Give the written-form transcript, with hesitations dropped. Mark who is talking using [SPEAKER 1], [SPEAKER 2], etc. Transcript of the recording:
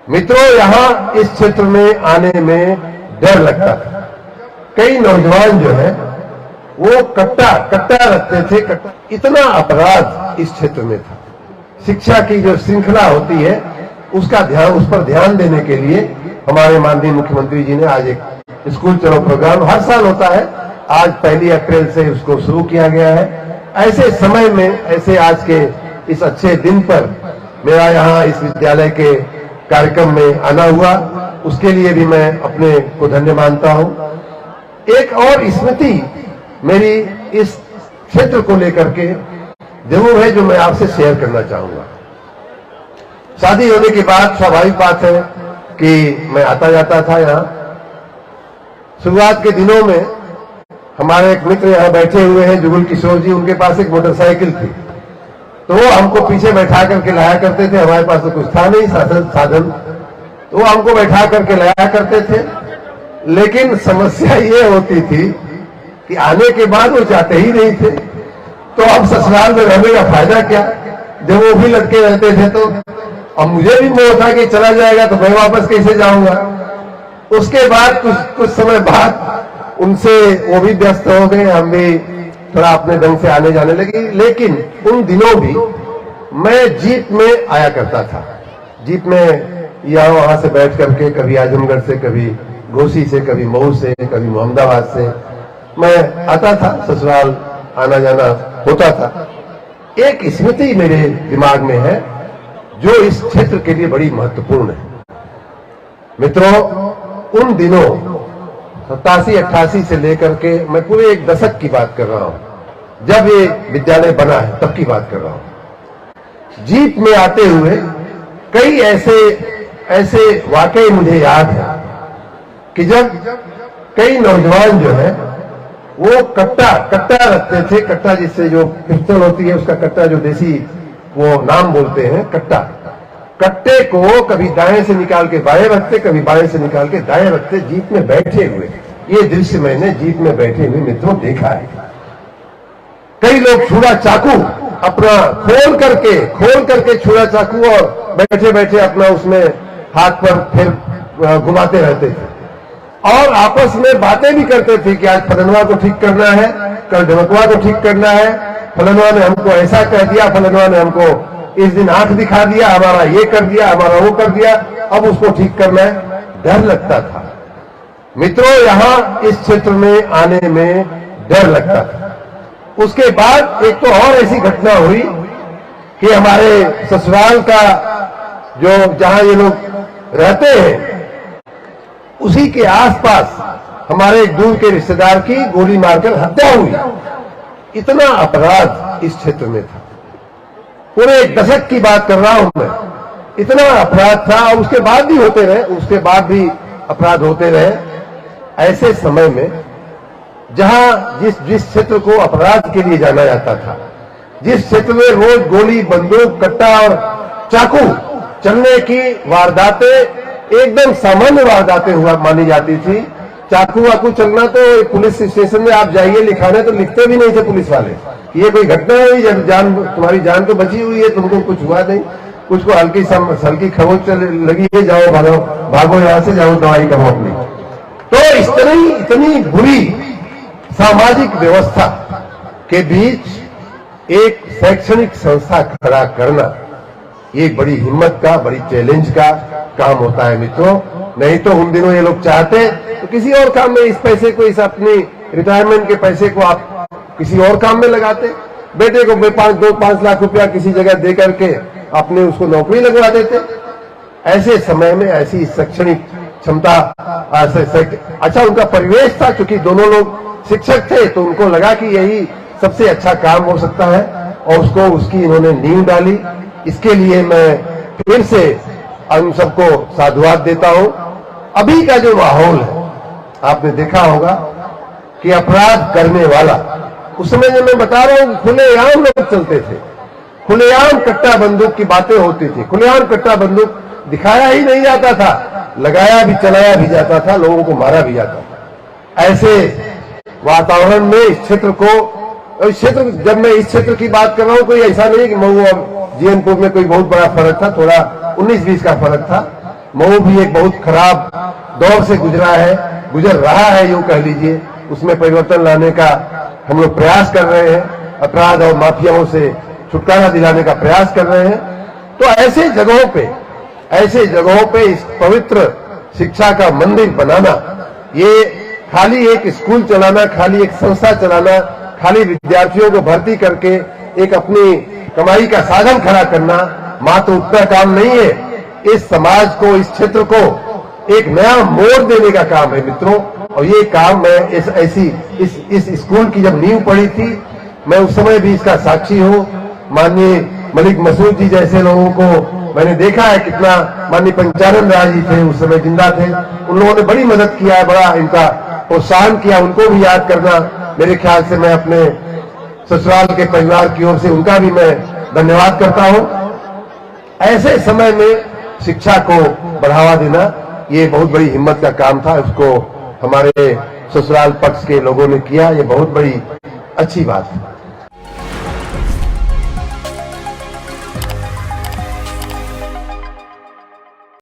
[SPEAKER 1] मित्रों, यहाँ इस क्षेत्र में आने में डर लगता था। कई नौजवान जो है वो कट्टा रखते थे। इतना अपराध इस क्षेत्र में था। शिक्षा की जो श्रृंखला होती है उस पर ध्यान देने के लिए हमारे माननीय मुख्यमंत्री जी ने आज एक स्कूल चलो प्रोग्राम हर साल होता है, आज 1 अप्रैल से उसको शुरू किया गया है। ऐसे समय में, ऐसे आज के इस अच्छे दिन पर मेरा यहाँ इस विद्यालय के कार्यक्रम में आना हुआ, उसके लिए भी मैं अपने को धन्य मानता हूं। एक और स्मृति मेरी इस क्षेत्र को लेकर के जरूर है जो मैं आपसे शेयर करना चाहूंगा। शादी होने के बाद स्वाभाविक बात है कि मैं आता जाता था यहाँ। शुरुआत के दिनों में हमारे एक मित्र यहाँ बैठे हुए हैं, जुगल किशोर जी, उनके पास एक मोटरसाइकिल थी, तो वो हमको पीछे बैठा करके लाया करते थे। हमारे पास तो कुछ था नहीं साधन, तो वो हमको बैठा करके लाया करते थे। लेकिन समस्या ये होती थी कि आने के बाद वो चाहते ही नहीं थे, तो अब ससुराल में रहने का फायदा क्या, जब वो भी लटके रहते थे। तो अब मुझे भी मोह था कि चला जाएगा तो मैं वापस कैसे जाऊंगा। उसके बाद कुछ समय बाद उनसे वो भी व्यस्त हो गए, हम भी थोड़ा अपने ढंग से आने जाने लगे। लेकिन उन दिनों भी मैं जीप में आया करता था। जीप में यहाँ वहां से बैठ करके कभी आजमगढ़ से, कभी घोसी से, कभी मऊ से, कभी मोहम्मदाबाद से मैं आता था, ससुराल आना जाना होता था। एक स्मृति मेरे दिमाग में है जो इस क्षेत्र के लिए बड़ी महत्वपूर्ण है। मित्रों, उन दिनों 87-88 से लेकर के मैं पूरे एक दशक की बात कर रहा हूं, जब ये विद्यालय बना है तब की बात कर रहा हूं। जीप में आते हुए कई ऐसे वाकई मुझे याद है कि जब कई नौजवान जो है वो कट्टा रखते थे। कट्टा जिससे जो पिस्टल होती है उसका कट्टा, जो देसी वो नाम बोलते हैं कट्टा। कट्टे को कभी दाएं से निकाल के बाएं रखते, कभी बाएं से निकाल के दाएं रखते, जीप में बैठे हुए। ये दृश्य मैंने जीप में बैठे हुए मित्रों देखा है। कई लोग छुरा चाकू अपना खोल करके छुरा चाकू और बैठे बैठे अपना उसमें हाथ पर फिर घुमाते रहते थे और आपस में बातें भी करते थे कि आज फलनवा को ठीक करना है, कल ढमकवा को ठीक करना है, फलनवा ने हमको ऐसा कह दिया, फलनवा ने हमको इस दिन आंख दिखा दिया, हमारा ये कर दिया, हमारा वो कर दिया, अब उसको ठीक करना है। डर लगता था मित्रों, यहाँ इस क्षेत्र में आने में डर लगता था। उसके बाद एक तो और ऐसी घटना हुई कि हमारे ससुराल का जो जहां ये लोग रहते हैं उसी के आसपास हमारे एक दूर के रिश्तेदार की गोली मारकर हत्या हुई। इतना अपराध इस क्षेत्र में था। पूरे एक दशक की बात कर रहा हूं मैं। इतना अपराध था और उसके बाद भी होते रहे, उसके बाद भी अपराध होते रहे। ऐसे समय में जहां जिस क्षेत्र को अपराध के लिए जाना जाता था, जिस क्षेत्र में रोज गोली, बंदूक, कट्टा और चाकू चलने की वारदातें एकदम सामान्य वारदातें हुआ मानी जाती थी। चाकू वाकू चलना तो पुलिस स्टेशन में आप जाइए लिखाने तो लिखते भी नहीं थे पुलिस वाले, ये कोई घटना हुई, जब तुम्हारी जान तो बची हुई है, तुमको कुछ हुआ नहीं, कुछ को हल्की खरोच लगी है, जाओ भागो यहाँ से, जाओ दवाई करो अपनी। तो इस तरह इतनी बुरी सामाजिक व्यवस्था के बीच एक शैक्षणिक संस्था खड़ा करना ये बड़ी हिम्मत का, बड़ी चैलेंज का काम होता है मित्रों। नहीं तो उन दिनों ये लोग चाहते तो किसी और काम में इस पैसे को, इस अपनी रिटायरमेंट के पैसे को आप किसी और काम में लगाते। बेटे को 5 लाख रुपया किसी जगह दे करके अपने उसको नौकरी लगवा देते। ऐसे समय में ऐसी शैक्षणिक क्षमता, अच्छा उनका परिवेश था, क्योंकि दोनों लोग शिक्षक थे तो उनको लगा कि यही सबसे अच्छा काम हो सकता है और उसकी इन्होंने नींव डाली। इसके लिए मैं फिर से हम सबको साधुवाद देता हूं। अभी का जो माहौल है आपने देखा होगा कि अपराध करने वाला, उस समय जो मैं बता रहा हूं खुलेआम लोग चलते थे, खुलेआम कट्टा बंदूक की बातें होती थी, खुलेआम कट्टा बंदूक दिखाया ही नहीं जाता था, लगाया भी चलाया भी जाता था, लोगों को मारा भी जाता था। ऐसे वातावरण में इस क्षेत्र जब मैं इस क्षेत्र की बात कर रहा हूं, कोई ऐसा नहीं कि मऊ और जीएनपुर में कोई बहुत बड़ा फर्क था, थोड़ा 19-20 का फर्क था। मऊ भी एक बहुत खराब दौर से गुजर रहा है, यूं कह लीजिए। उसमें परिवर्तन लाने का हम लोग प्रयास कर रहे हैं, अपराध और माफियाओं से छुटकारा दिलाने का प्रयास कर रहे हैं। तो ऐसे जगहों पे इस पवित्र शिक्षा का मंदिर बनाना, ये खाली एक स्कूल चलाना, खाली एक संस्था चलाना, खाली विद्यार्थियों को भर्ती करके एक अपनी कमाई का साधन खड़ा करना मात्र उतना काम नहीं है। इस समाज को, इस क्षेत्र को एक नया मोड़ देने का काम है मित्रों। और ये काम मैं इस स्कूल की जब नींव पड़ी थी, मैं उस समय भी इसका साक्षी हूं। माननीय मलिक मसूद जी जैसे लोगों को मैंने देखा है कितना, माननीय पंचानंद राय जी थे उस समय जिंदा थे, उन लोगों ने बड़ी मदद किया है, बड़ा इनका प्रोत्साहन किया। उनको भी याद करना मेरे ख्याल से मैं अपने ससुराल के परिवार की ओर से उनका भी मैं धन्यवाद करता हूं। ऐसे समय में शिक्षा को बढ़ावा देना ये बहुत बड़ी हिम्मत का काम था। उसको हमारे ससुराल पक्ष के लोगों ने किया, ये बहुत बड़ी अच्छी बात है।